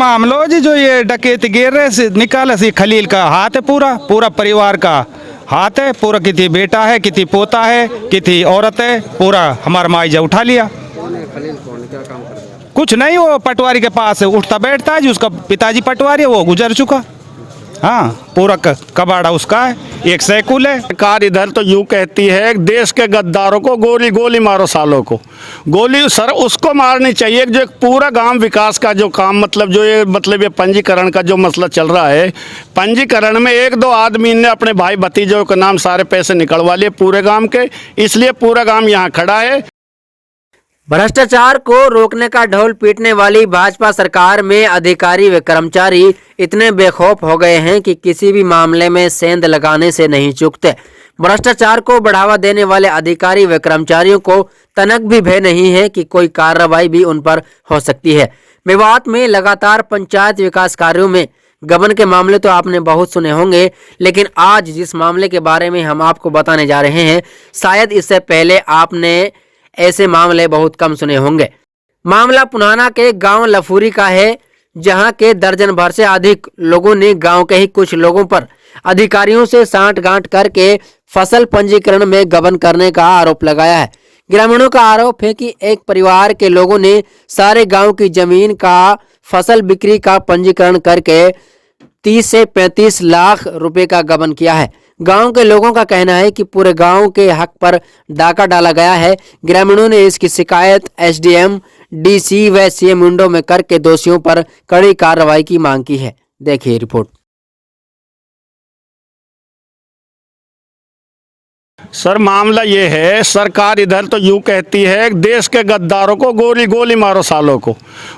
मामलो जी जो ये डकैती गिर रहे से निकाला सी खलील का हाथ है, पूरा पूरा परिवार का हाथ है, पूरा किसी बेटा है, किसी पोता है, किसी औरत है, पूरा हमारा माईजा उठा लिया। कौन है खलील? कौन क्या काम कर रहा है? कुछ नहीं, वो पटवारी के पास है, उठता बैठता है जी, उसका पिताजी पटवारी है, वो गुजर चुका। हाँ, पूरा कबाड़ा उसका है, एक सैकुल है। सरकार इधर तो यूँ कहती है देश के गद्दारों को गोली गोली मारो, सालों को गोली सर उसको मारनी चाहिए जो एक पूरा गांव विकास का जो काम मतलब ये पंजीकरण का जो मसला चल रहा है। पंजीकरण में एक दो आदमी ने अपने भाई भतीजों के नाम सारे पैसे निकलवा लिए पूरे गांव के, इसलिए पूरा गांव यहाँ खड़ा है। भ्रष्टाचार को रोकने का ढोल पीटने वाली भाजपा सरकार में अधिकारी व कर्मचारी इतने बेखौफ हो गए हैं कि किसी भी मामले में सेंध लगाने से नहीं चूकते। भ्रष्टाचार को बढ़ावा देने वाले अधिकारी व कर्मचारियों को तनक भी भय नहीं है कि कोई कार्रवाई भी उन पर हो सकती है। मेवात में लगातार पंचायत विकास कार्यों में गबन के मामले तो आपने बहुत सुने होंगे, लेकिन आज जिस मामले के बारे में हम आपको बताने जा रहे हैं, शायद इससे पहले आपने ऐसे मामले बहुत कम सुने होंगे। मामला पुनाना के गांव लफूरी का है, जहां के दर्जन भर से अधिक लोगों ने गांव के ही कुछ लोगों पर अधिकारियों से सांठ-गांठ करके फसल पंजीकरण में गबन करने का आरोप लगाया है। ग्रामीणों का आरोप है कि एक परिवार के लोगों ने सारे गांव की जमीन का फसल बिक्री का पंजीकरण करके 30 से 35 लाख रुपए का गबन किया है। गांव के लोगों का कहना है कि पूरे गांव के हक पर डाका डाला गया है। ग्रामीणों ने इसकी शिकायत एसडीएम, डीसी व सीएम विंडो में करके दोषियों पर कड़ी कार्रवाई की मांग की है। देखिए रिपोर्ट। सर मामला ये है, सरकार इधर तो यूँ कहती है देश के गद्दारों को गोली गोली मारो, सालों को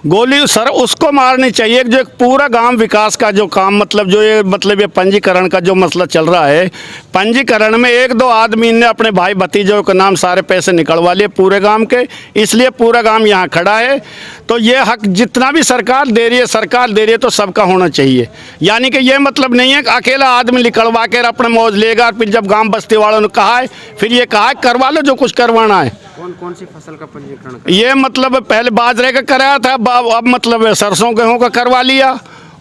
गोली सर उसको मारनी चाहिए जो एक पूरा गांव विकास का जो काम मतलब ये पंजीकरण का जो मसला चल रहा है। पंजीकरण में एक दो आदमी ने अपने भाई भतीजों के नाम सारे पैसे निकलवा लिए पूरे गांव के, इसलिए पूरा गांव यहाँ खड़ा है। तो ये हक जितना भी सरकार दे रही है तो सबका होना चाहिए। यानी कि ये मतलब नहीं है कि अकेला आदमी निकलवा कर अपने मौज लेगा, फिर जब गांव बस्ती वालों ने कहा है फिर ये कहा है करवा लो जो कुछ करवाना है। कौन कौन सी फसल का पंजीकरण? ये मतलब पहले बाजरे का कराया था, अब मतलब सरसों गेहूं का करवा लिया,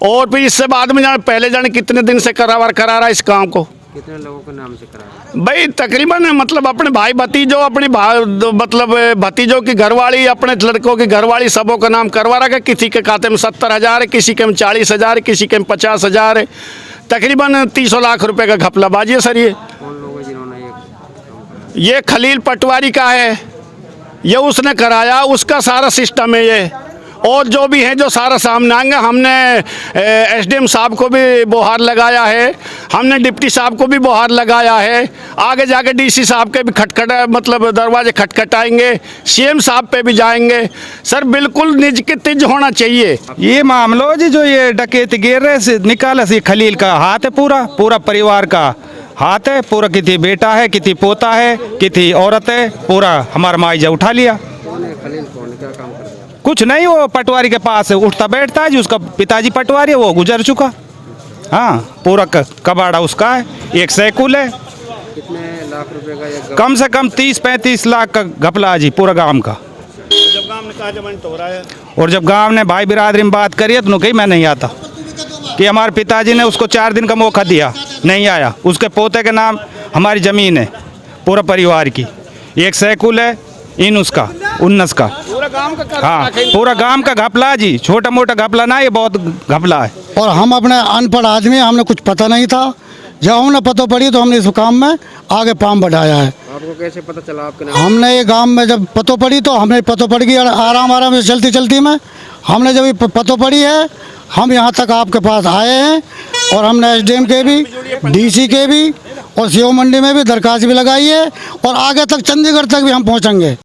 और फिर इससे बाद में पहले जाने कितने दिन से करा रहा इस काम को। कितने लोगों के नाम से करा? भाई तकरीबन मतलब अपने भाई भतीजों, अपनी मतलब भतीजों की घरवाली, अपने लड़कों की घरवाली, सबों का नाम करवा रखा है। किसी के खाते में 70,000 है, किसी के में 40,000 है, किसी के में 50,000 है। तकरीबन 300 लाख रुपए का घपलाबाजी है सर। कौन लोग हैं जिन्होंने ये खलील पटवारी का है, ये उसने कराया, उसका सारा सिस्टम है ये। और जो भी है जो सारा सामने आएंगे, हमने एसडीएम साहब को भी बोहार लगाया है, हमने डिप्टी साहब को भी बोहार लगाया है, आगे जाके डीसी साहब के भी मतलब दरवाजे खटखटाएंगे, सीएम साहब पे भी जाएंगे। सर बिल्कुल निज के तिज होना चाहिए। ये मामलो जी जो ये डकैती गिर रहे से निकाला सी खलील का हाथ है, पूरा पूरा परिवार का हाथ है, पूरा किसी बेटा है, किसी पोता है, किसी औरत है, पूरा हमारा माईजा उठा लिया। कौन है खलील? कौन क्या काम कर रहा है? कुछ नहीं, वो पटवारी के पास है, उठता बैठता है जी, उसका पिताजी पटवारी है, वो गुजर चुका। हाँ, पूरा कबाड़ा उसका है, एक सैकुल है। कितने लाख रुपए का ये? कम से कम 30-35 लाख का घपला जी पूरा गांव का। जब गांव ने कहा जब तो हो रहा है, और जब गांव ने भाई बिरादरी में बात करी है तो कही मैं नहीं आता, कि हमारे पिताजी ने उसको 4 दिन का मौका दिया, नहीं आया। उसके पोते के नाम हमारी ज़मीन है पूरा परिवार की, एक सैकुल है इन उसका 19 का, पूरा गांव का हाँ पूरा गांव का घपला जी, छोटा मोटा घपला ना, ये बहुत घपला है। और हम अपने अनपढ़ आदमी, हमने कुछ पता नहीं था, जब हमने पता पड़ी तो हमने इस काम में आगे पाम बढ़ाया है। आपको कैसे पता चला आपके नाम? हमने ये गांव में जब पतो पड़ी तो हमने पतो पड़ गई, आराम से चलती में हमने जब ये पतो पड़ी है, हम यहाँ तक आपके पास आए हैं। और हमने एसडीएम के भी, डीसी के भी और सीओ मंडी में भी दरखास्त भी लगाई है, और आगे तक चंडीगढ़ तक भी हम पहुँचेंगे।